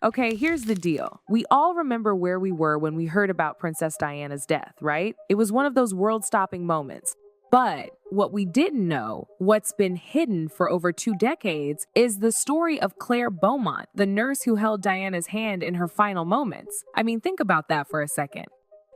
Okay, here's the deal. We all remember where we were when we heard about Princess Diana's death, right? It was one of those world-stopping moments. But what we didn't know, what's been hidden for over 2 decades, is the story of Claire Beaumont, the nurse who held Diana's hand in her final moments. I mean, think about that for a second.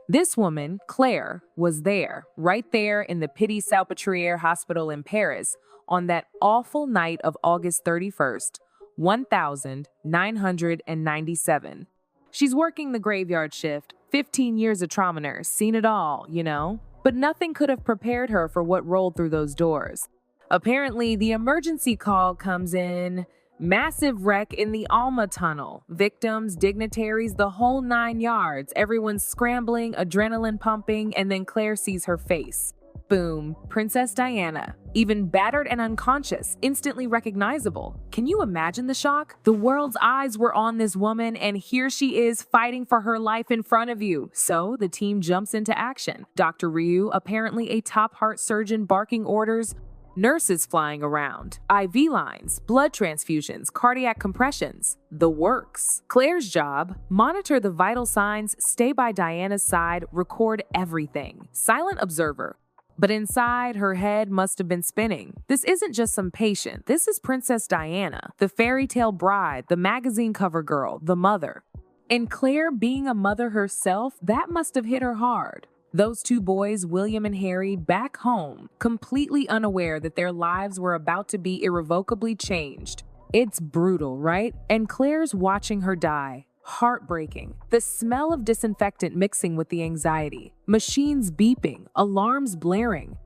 This woman, Claire, was there, right there in the Pitié-Salpêtrière Hospital in Paris, on that awful night of August 31st, 1997. She's working the graveyard shift, 15 years of trauma nurse, seen it all, you know? But nothing could have prepared her for what rolled through those doors. Apparently, the emergency call comes in. Massive wreck in the Alma tunnel. Victims, dignitaries, the whole 9 yards. Everyone's scrambling, adrenaline pumping, and then Claire sees her face. Boom, Princess Diana. Even battered and unconscious, instantly recognizable. Can you imagine the shock? The world's eyes were on this woman, and here she is fighting for her life in front of you. So the team jumps into action. Dr. Ryu, apparently a top heart surgeon, barking orders. Nurses flying around, IV lines, blood transfusions, cardiac compressions, the works. Claire's job, monitor the vital signs, stay by Diana's side, record everything. Silent observer. But inside, her head must have been spinning. This isn't just some patient. This is Princess Diana, the fairy tale bride, the magazine cover girl, the mother. And Claire being a mother herself, that must have hit her hard. Those two boys, William and Harry, back home, completely unaware that their lives were about to be irrevocably changed. It's brutal, right? And Claire's watching her die. Heartbreaking. The smell of disinfectant mixing with the anxiety. Machines beeping, alarms blaring.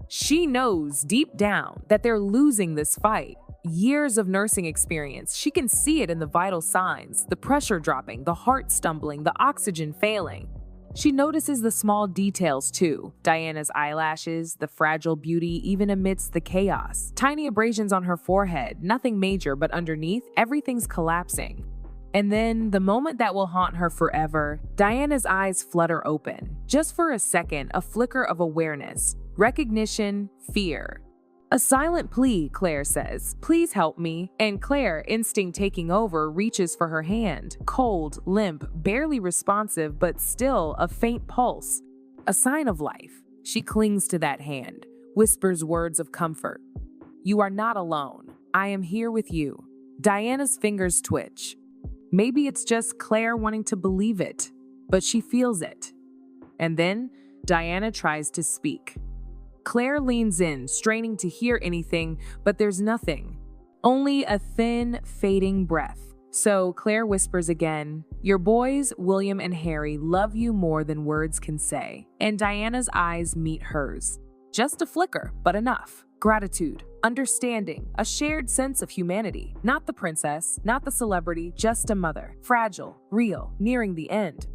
She knows deep down that they're losing this fight. Years of nursing experience, she can see it in the vital signs, the pressure dropping, the heart stumbling, the oxygen failing. She notices the small details too. Diana's eyelashes, the fragile beauty even amidst the chaos. Tiny abrasions on her forehead, nothing major, but underneath, everything's collapsing. And then, the moment that will haunt her forever, Diana's eyes flutter open. Just for a second, a flicker of awareness, recognition, fear. A silent plea, Claire says, "Please help me." And Claire, instinct taking over, reaches for her hand. Cold, limp, barely responsive, but still a faint pulse. A sign of life. She clings to that hand, whispers words of comfort. "You are not alone. I am here with you." Diana's fingers twitch. Maybe it's just Claire wanting to believe it, but she feels it. And then Diana tries to speak. Claire leans in, straining to hear anything, but there's nothing. Only a thin, fading breath. So Claire whispers again, "Your boys, William and Harry, love you more than words can say." And Diana's eyes meet hers. Just a flicker, but enough. Gratitude, understanding, a shared sense of humanity. Not the princess, not the celebrity, just a mother. Fragile, real, nearing the end.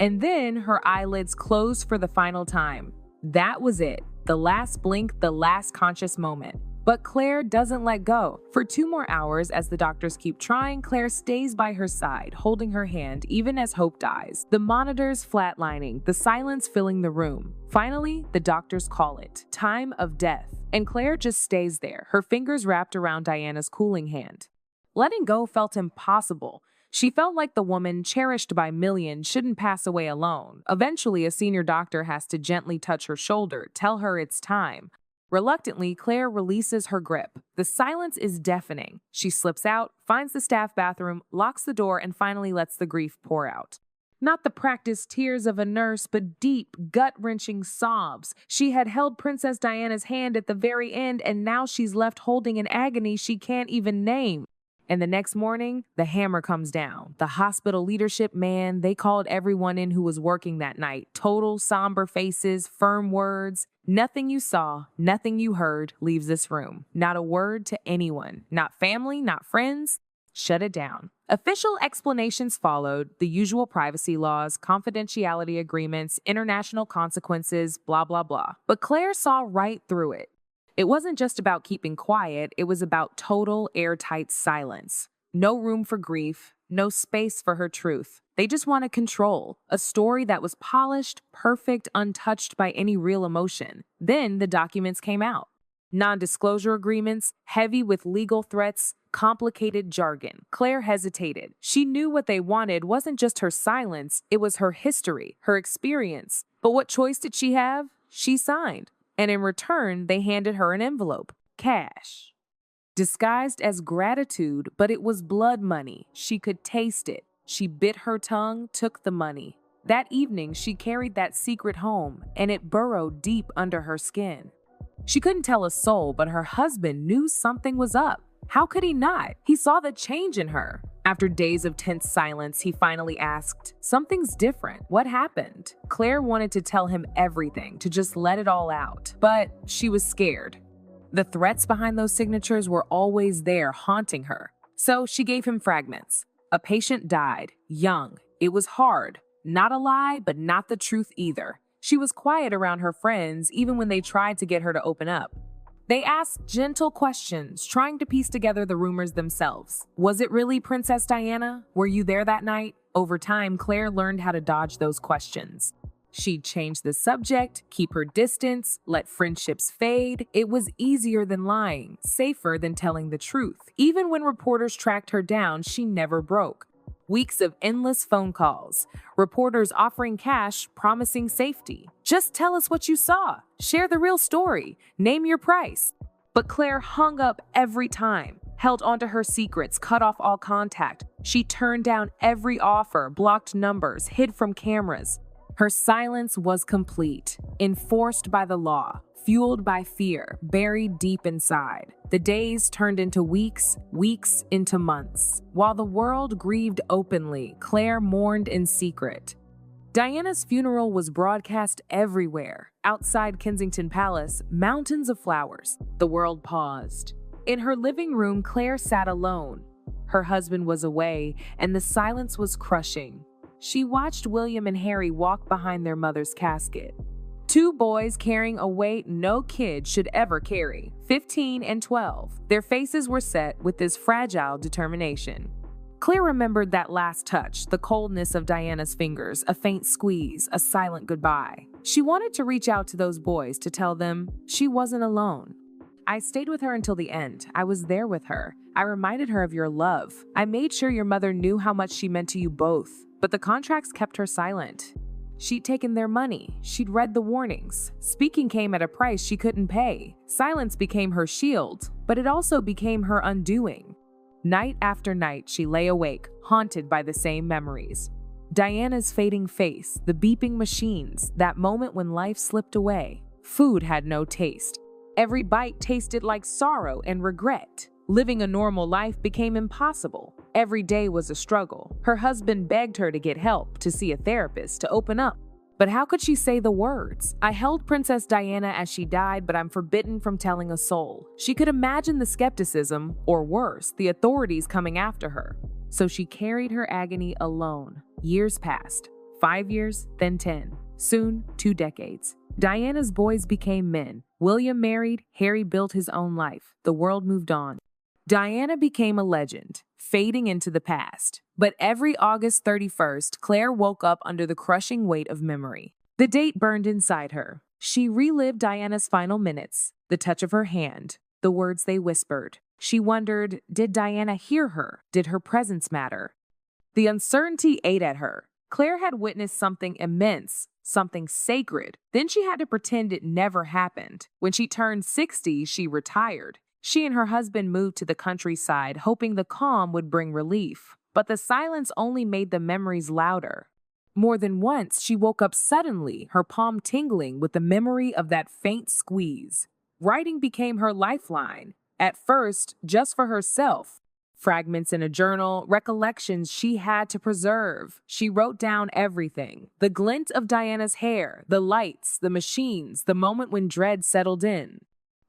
And then her eyelids close for the final time. That was it. The last blink, the last conscious moment. But Claire doesn't let go. For 2 more hours, as the doctors keep trying, Claire stays by her side, holding her hand, even as hope dies. The monitors flatlining, the silence filling the room. Finally, the doctors call it time of death. And Claire just stays there, her fingers wrapped around Diana's cooling hand. Letting go felt impossible. She felt like the woman, cherished by millions, shouldn't pass away alone. Eventually, a senior doctor has to gently touch her shoulder, tell her it's time. Reluctantly, Claire releases her grip. The silence is deafening. She slips out, finds the staff bathroom, locks the door, and finally lets the grief pour out. Not the practiced tears of a nurse, but deep, gut-wrenching sobs. She had held Princess Diana's hand at the very end, and now she's left holding an agony she can't even name. And the next morning, the hammer comes down. The hospital leadership, man, they called everyone in who was working that night. Total somber faces, firm words. Nothing you saw, nothing you heard leaves this room. Not a word to anyone. Not family, not friends. Shut it down. Official explanations followed, the usual privacy laws, confidentiality agreements, international consequences, blah, blah, blah. But Claire saw right through it. It wasn't just about keeping quiet, it was about total airtight silence. No room for grief, no space for her truth. They just wanted control, a story that was polished, perfect, untouched by any real emotion. Then the documents came out. Non-disclosure agreements, heavy with legal threats, complicated jargon. Claire hesitated. She knew what they wanted wasn't just her silence, it was her history, her experience. But what choice did she have? She signed. And in return, they handed her an envelope. Cash. Disguised as gratitude, but it was blood money. She could taste it. She bit her tongue, took the money. That evening, she carried that secret home, and it burrowed deep under her skin. She couldn't tell a soul, but her husband knew something was up. How could he not? He saw the change in her. After days of tense silence, he finally asked, "Something's different. What happened?" Claire wanted to tell him everything, to just let it all out, but she was scared. The threats behind those signatures were always there, haunting her. So she gave him fragments. A patient died, young. It was hard. Not a lie, but not the truth either. She was quiet around her friends, even when they tried to get her to open up. They asked gentle questions, trying to piece together the rumors themselves. Was it really Princess Diana? Were you there that night? Over time, Claire learned how to dodge those questions. She'd change the subject, keep her distance, let friendships fade. It was easier than lying, safer than telling the truth. Even when reporters tracked her down, she never broke. Weeks of endless phone calls, reporters offering cash, promising safety. Just tell us what you saw. Share the real story. Name your price. But Claire hung up every time, held onto her secrets, cut off all contact. She turned down every offer, blocked numbers, hid from cameras. Her silence was complete, enforced by the law, fueled by fear, buried deep inside. The days turned into weeks, weeks into months. While the world grieved openly, Claire mourned in secret. Diana's funeral was broadcast everywhere. Outside Kensington Palace, mountains of flowers. The world paused. In her living room, Claire sat alone. Her husband was away, and the silence was crushing. She watched William and Harry walk behind their mother's casket. Two boys carrying a weight no kid should ever carry, 15 and 12. Their faces were set with this fragile determination. Claire remembered that last touch, the coldness of Diana's fingers, a faint squeeze, a silent goodbye. She wanted to reach out to those boys to tell them she wasn't alone. "I stayed with her until the end. I was there with her. I reminded her of your love. I made sure your mother knew how much she meant to you both. But the contracts kept her silent. She'd taken their money. She'd read the warnings. Speaking came at a price she couldn't pay. Silence became her shield, but it also became her undoing." Night after night, she lay awake, haunted by the same memories. Diana's fading face, the beeping machines, that moment when life slipped away. Food had no taste. Every bite tasted like sorrow and regret. Living a normal life became impossible. Every day was a struggle. Her husband begged her to get help, to see a therapist, to open up. But how could she say the words? "I held Princess Diana as she died, but I'm forbidden from telling a soul." She could imagine the skepticism, or worse, the authorities coming after her. So she carried her agony alone. Years passed. 5 years, then 10. Soon, 2 decades. Diana's boys became men. William married, Harry built his own life. The world moved on. Diana became a legend, fading into the past. But every August 31st, Claire woke up under the crushing weight of memory. The date burned inside her. She relived Diana's final minutes, the touch of her hand, the words they whispered. She wondered, did Diana hear her? Did her presence matter? The uncertainty ate at her. Claire had witnessed something immense, something sacred. Then she had to pretend it never happened. When she turned 60, she retired. She and her husband moved to the countryside, hoping the calm would bring relief. But the silence only made the memories louder. More than once, she woke up suddenly, her palm tingling with the memory of that faint squeeze. Writing became her lifeline, at first just for herself. Fragments in a journal, recollections she had to preserve. She wrote down everything. The glint of Diana's hair, the lights, the machines, the moment when dread settled in.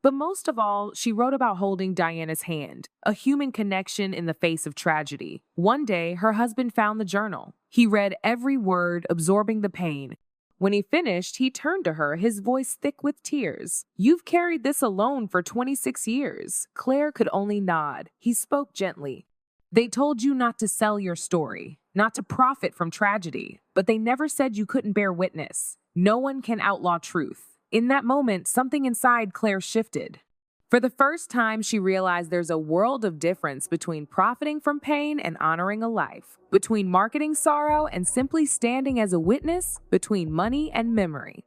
But most of all, she wrote about holding Diana's hand, a human connection in the face of tragedy. One day, her husband found the journal. He read every word, absorbing the pain. When he finished, he turned to her, his voice thick with tears. "You've carried this alone for 26 years. Claire could only nod. He spoke gently. "They told you not to sell your story, not to profit from tragedy, but they never said you couldn't bear witness. No one can outlaw truth." In that moment, something inside Claire shifted. For the first time, she realized there's a world of difference between profiting from pain and honoring a life, between marketing sorrow and simply standing as a witness, between money and memory.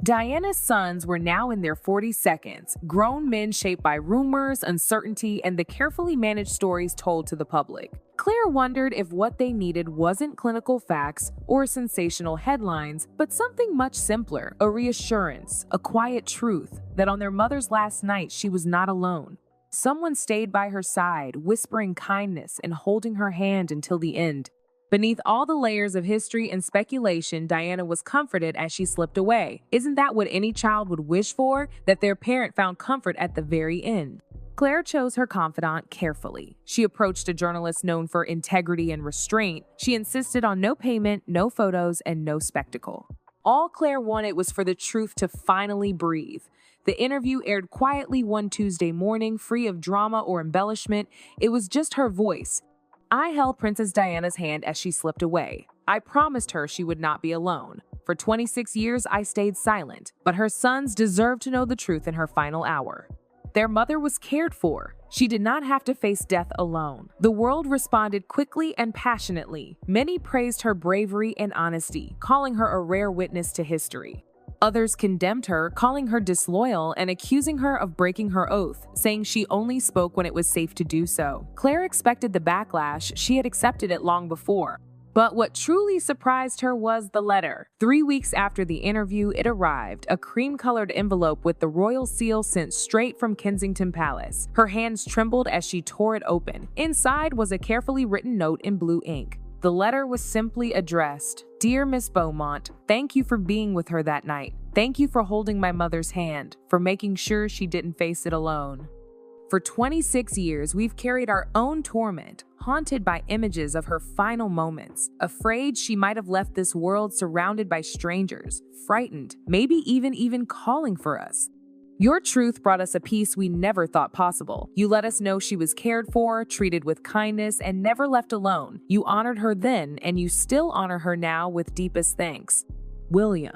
Diana's sons were now in their 42nds, grown men shaped by rumors, uncertainty, and the carefully managed stories told to the public. Claire wondered if what they needed wasn't clinical facts or sensational headlines, but something much simpler, a reassurance, a quiet truth that on their mother's last night she was not alone. Someone stayed by her side, whispering kindness and holding her hand until the end. Beneath all the layers of history and speculation, Diana was comforted as she slipped away. Isn't that what any child would wish for? That their parent found comfort at the very end. Claire chose her confidant carefully. She approached a journalist known for integrity and restraint. She insisted on no payment, no photos, and no spectacle. All Claire wanted was for the truth to finally breathe. The interview aired quietly one Tuesday morning, free of drama or embellishment. It was just her voice. I held Princess Diana's hand as she slipped away. I promised her she would not be alone. For 26 years, I stayed silent, but her sons deserved to know the truth in her final hour. Their mother was cared for. She did not have to face death alone. The world responded quickly and passionately. Many praised her bravery and honesty, calling her a rare witness to history. Others condemned her, calling her disloyal and accusing her of breaking her oath, saying she only spoke when it was safe to do so. Claire expected the backlash. She had accepted it long before. But what truly surprised her was the letter. 3 weeks after the interview, it arrived, a cream-colored envelope with the royal seal sent straight from Kensington Palace. Her hands trembled as she tore it open. Inside was a carefully written note in blue ink. The letter was simply addressed, "Dear Miss Beaumont, thank you for being with her that night. Thank you for holding my mother's hand, for making sure she didn't face it alone. For 26 years, we've carried our own torment, haunted by images of her final moments, afraid she might have left this world surrounded by strangers, frightened, maybe even calling for us. Your truth brought us a peace we never thought possible. You let us know she was cared for, treated with kindness, and never left alone. You honored her then, and you still honor her now with deepest thanks. William."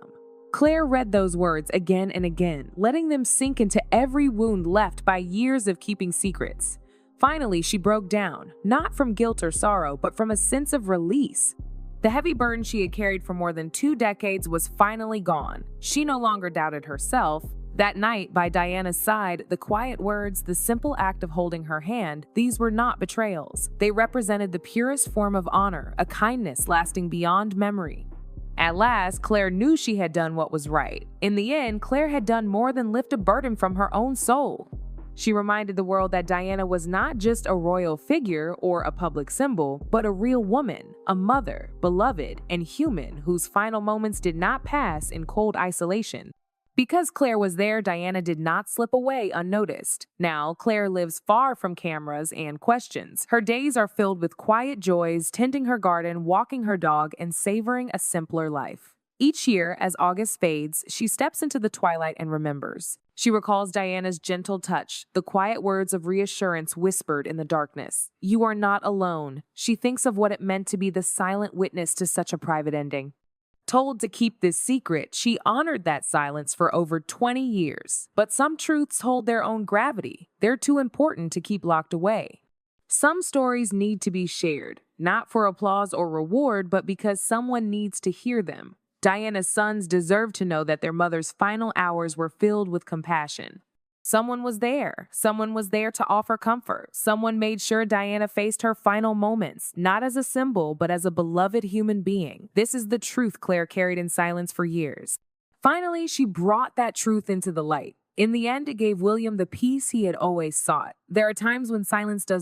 Claire read those words again and again, letting them sink into every wound left by years of keeping secrets. Finally, she broke down, not from guilt or sorrow, but from a sense of release. The heavy burden she had carried for more than 2 decades was finally gone. She no longer doubted herself. That night, by Diana's side, the quiet words, the simple act of holding her hand, these were not betrayals. They represented the purest form of honor, a kindness lasting beyond memory. At last, Claire knew she had done what was right. In the end, Claire had done more than lift a burden from her own soul. She reminded the world that Diana was not just a royal figure or a public symbol, but a real woman, a mother, beloved, and human whose final moments did not pass in cold isolation. Because Claire was there, Diana did not slip away unnoticed. Now, Claire lives far from cameras and questions. Her days are filled with quiet joys, tending her garden, walking her dog, and savoring a simpler life. Each year, as August fades, she steps into the twilight and remembers. She recalls Diana's gentle touch, the quiet words of reassurance whispered in the darkness. You are not alone. She thinks of what it meant to be the silent witness to such a private ending. Told to keep this secret, she honored that silence for over 20 years. But some truths hold their own gravity. They're too important to keep locked away. Some stories need to be shared, not for applause or reward, but because someone needs to hear them. Diana's sons deserve to know that their mother's final hours were filled with compassion. Someone was there. Someone was there to offer comfort. Someone made sure Diana faced her final moments, not as a symbol, but as a beloved human being. This is the truth Claire carried in silence for years. Finally, she brought that truth into the light. In the end, it gave William the peace he had always sought. There are times when silence does